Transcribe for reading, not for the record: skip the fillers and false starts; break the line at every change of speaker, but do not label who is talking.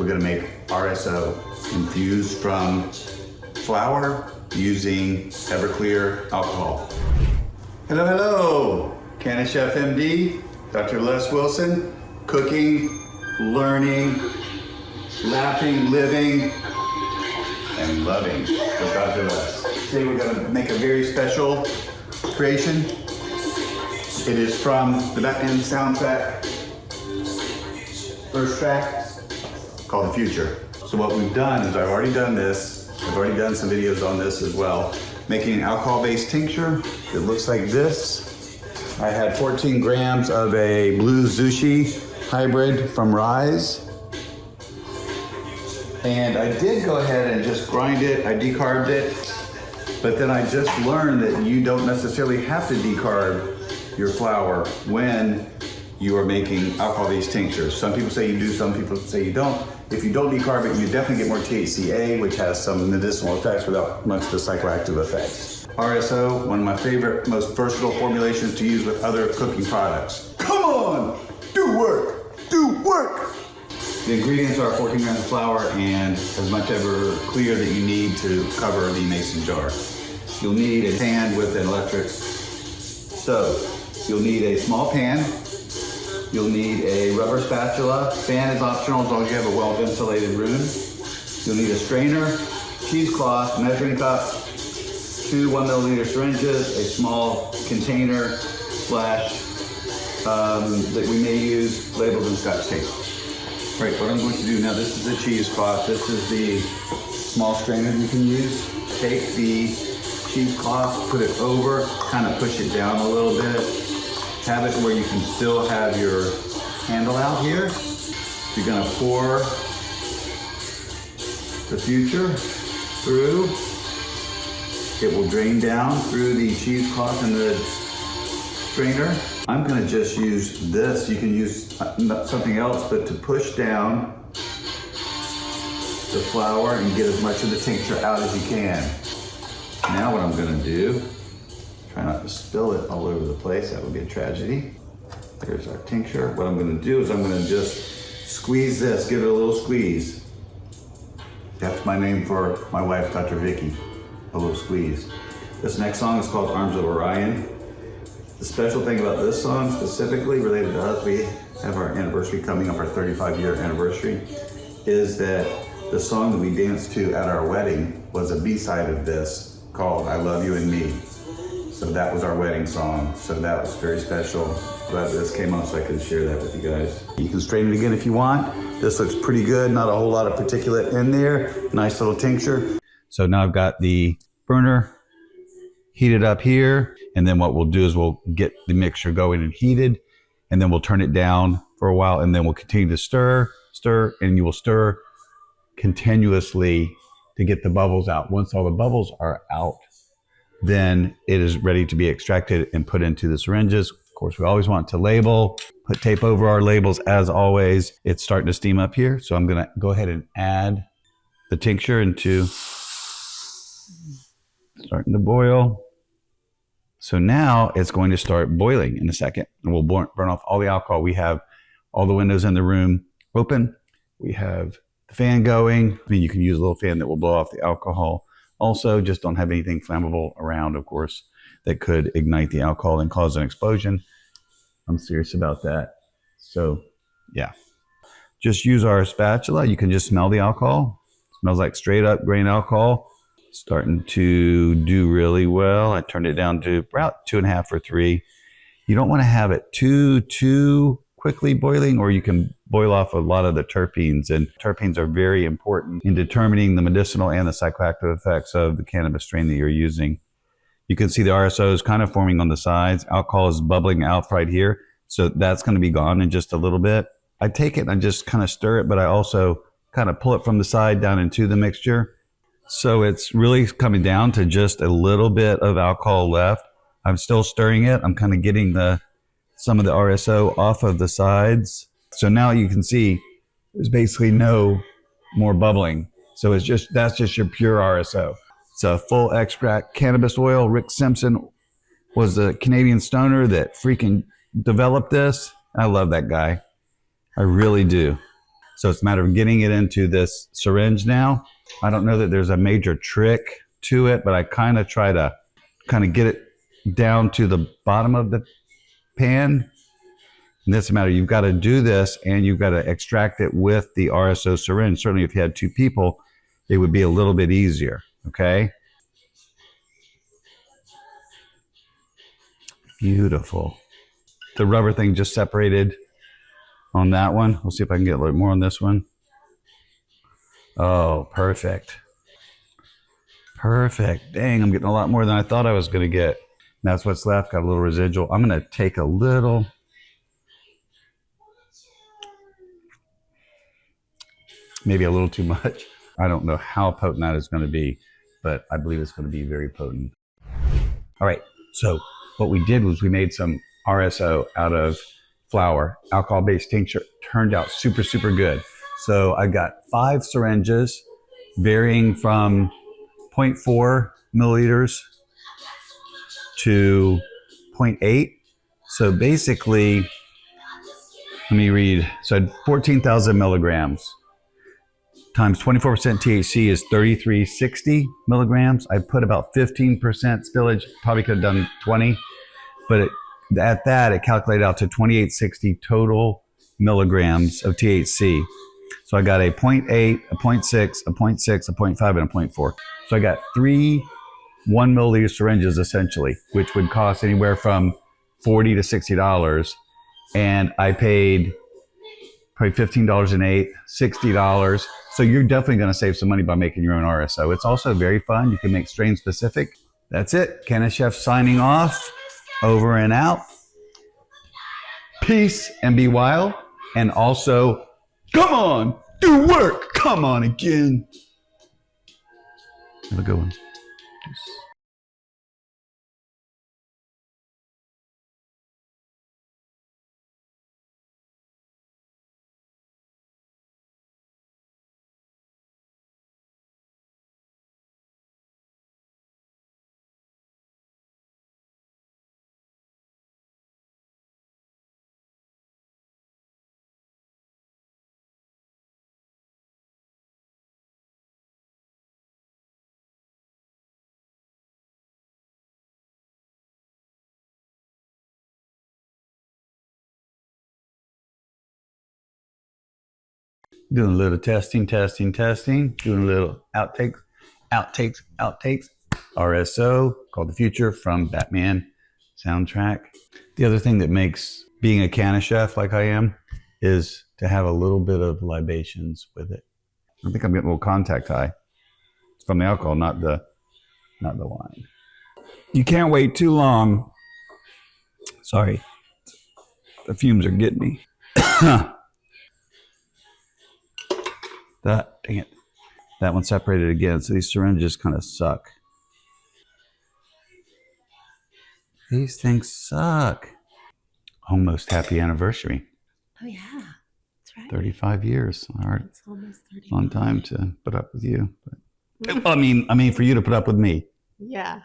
we're gonna make RSO infused from flower using Everclear alcohol. Hello, hello, CannaChefMD, Dr. Les Wilson, cooking, learning, laughing, living, and loving with Dr. Les. Today we're gonna make a very special creation. It is from the Batman soundtrack, first track, called The Future. So what we've done is I've already done this. I've already done some videos on this as well. Making an alcohol-based tincture. It looks like this. I had 14 grams of a blue Zushi hybrid from Rise. And I did go ahead and just grind it. I decarbed it. But then I just learned that you don't necessarily have to decarb your flower when you are making alcohol-based tinctures. Some people say you do, some people say you don't. If you don't decarb it, you definitely get more THCA, which has some medicinal effects without much of the psychoactive effects. RSO, one of my favorite, most versatile formulations to use with other cooking products. Come on, do work, do work. The ingredients are 14 grams of flour and as much Everclear that you need to cover the mason jar. You'll need a pan with an electric stove. You'll need a small pan. You'll need a rubber spatula. Fan is optional as long as you have a well-ventilated room. You'll need a strainer, cheesecloth, measuring cup, 2 1-milliliter syringes, a small container slash that we may use labeled in Scotch tape. All right, what I'm going to do now, this is the cheesecloth. This is the small strainer you can use. Take the cheesecloth, put it over, kind of push it down a little bit. Have it where you can still have your handle out here. You're gonna pour the Future through. It will drain down through the cheesecloth and the strainer. I'm gonna just use this. You can use something else, but to push down the flour and get as much of the tincture out as you can. Now what I'm gonna do, try not to spill it all over the place, that would be a tragedy. There's our tincture. What I'm gonna do is I'm gonna just squeeze this, give it a little squeeze. That's my name for my wife, Dr. Vicky, a little squeeze. This next song is called Arms of Orion. The special thing about this song, specifically related to us, we have our anniversary coming up, our 35-year anniversary, is that the song that we danced to at our wedding was a B-side of this called I Love You and Me. So that was our wedding song. So that was very special. Glad this came on so I could share that with you guys. You can strain it again if you want. This looks pretty good. Not a whole lot of particulate in there. Nice little tincture. So now I've got the burner heated up here. And then what we'll do is we'll get the mixture going and heated. And then we'll turn it down for a while. And then we'll continue to stir, and you will stir continuously to get the bubbles out. Once all the bubbles are out, then it is ready to be extracted and put into the syringes. Of course, we always want to label, put tape over our labels as always. It's starting to steam up here. So I'm gonna go ahead and add the tincture into, starting to boil. So now it's going to start boiling in a second and we'll burn off all the alcohol. We have all the windows in the room open. We have the fan going. I mean, you can use a little fan that will blow off the alcohol. Also, just don't have anything flammable around, of course, that could ignite the alcohol and cause an explosion. I'm serious about that. So, yeah. Just use our spatula. You can just smell the alcohol. It smells like straight up grain alcohol. Starting to do really well. I turned it down to about 2.5 or 3. You don't want to have it too quickly boiling, or you can boil off a lot of the terpenes, and terpenes are very important in determining the medicinal and the psychoactive effects of the cannabis strain that you're using. You can see the RSO is kind of forming on the sides. Alcohol is bubbling out right here. So that's going to be gone in just a little bit. I take it and I just kind of stir it, but I also kind of pull it from the side down into the mixture. So it's really coming down to just a little bit of alcohol left. I'm still stirring it. I'm kind of getting some of the RSO off of the sides. So now you can see there's basically no more bubbling. So that's just your pure RSO. It's a full extract cannabis oil. Rick Simpson was the Canadian stoner that freaking developed this. I love that guy. I really do. So it's a matter of getting it into this syringe now. I don't know that there's a major trick to it, but I kind of try to get it down to the bottom of the pan. And that's a matter. You've got to do this, and you've got to extract it with the RSO syringe. Certainly, if you had two people, it would be a little bit easier. Okay. Beautiful. The rubber thing just separated on that one. We'll see if I can get a little more on this one. Oh, perfect. Perfect. Dang, I'm getting a lot more than I thought I was going to get. That's what's left. Got a little residual. I'm going to take a little. Maybe a little too much. I don't know how potent that is going to be, but I believe it's going to be very potent. All right. So what we did was we made some RSO out of flour, alcohol-based tincture. Turned out super, super good. So I got 5 syringes varying from 0.4 milliliters to 0.8. So basically, let me read. So I had 14,000 milligrams times 24% THC is 3360 milligrams. I put about 15% spillage, probably could have done 20, but at that, it calculated out to 2860 total milligrams of THC. So I got a 0.8, a 0.6, a 0.6, a 0.5, and a 0.4. So I got 3 1 milliliter syringes essentially, which would cost anywhere from $40 to $60. And I paid probably $15 an 8, $60. So you're definitely going to save some money by making your own RSO. It's also very fun. You can make strain specific. That's it. CannaChef signing off. Over and out. Peace and be wild. And also, come on, do work. Come on again. Have a good one. Peace. Doing a little testing. Doing a little outtakes. RSO, called The Future from Batman soundtrack. The other thing that makes being a CannaChef like I am is to have a little bit of libations with it. I think I'm getting a little contact high. It's from the alcohol, not the wine. You can't wait too long. Sorry. The fumes are getting me. Dang it. That one separated again, so these syringes kind of suck. These things suck. Almost happy anniversary.
Oh yeah, that's right.
35 years. All right.
It's almost 30.
Long time to put up with you. But, I mean, for you to put up with me.
Yeah.